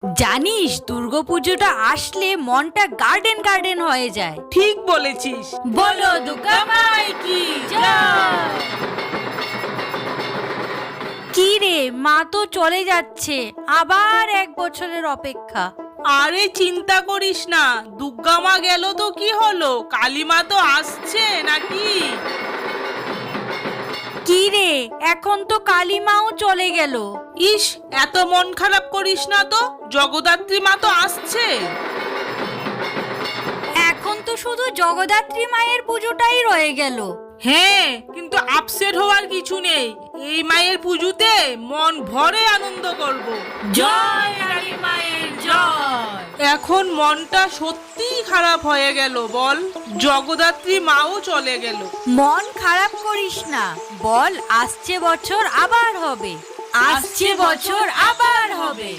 জানিস দুর্গাপুজোটা আসলে মনটা গার্ডেন গার্ডেন হয়ে যায়। ঠিক বলেছিস। বলো দুর্গা মাই কি জয়। কি রে, মা তো চলে যাচ্ছে, আবার 1 বছরের অপেক্ষা। আরে চিন্তা করিস না, দুর্গা মা গেল তো কি হলো, কালী মা তো আসছে নাকি। কি রে, এখন তো কালী মাও চলে গেল। ইস, এত মন খারাপ করিস না তো, জগদ্ধাত্রী মা তো আসছে। এখন তো শুধু জগদ্ধাত্রী মায়ের পুজোটাই রয়ে গেল। হ্যাঁ, কিন্তু আপসেট হওয়ার কিছু নেই, এই মায়ের পুজোতে মন ভরে আনন্দ করব। জয় কালী মায়ের জয়। এখন মনটা সত্যিই খারাপ হয়ে গেল বল, জগদ্ধাত্রী মাও চলে গেল। মন খারাপ করিস না, বল আসছে বছর আবার হবে, আসছে বছর আবার হবে।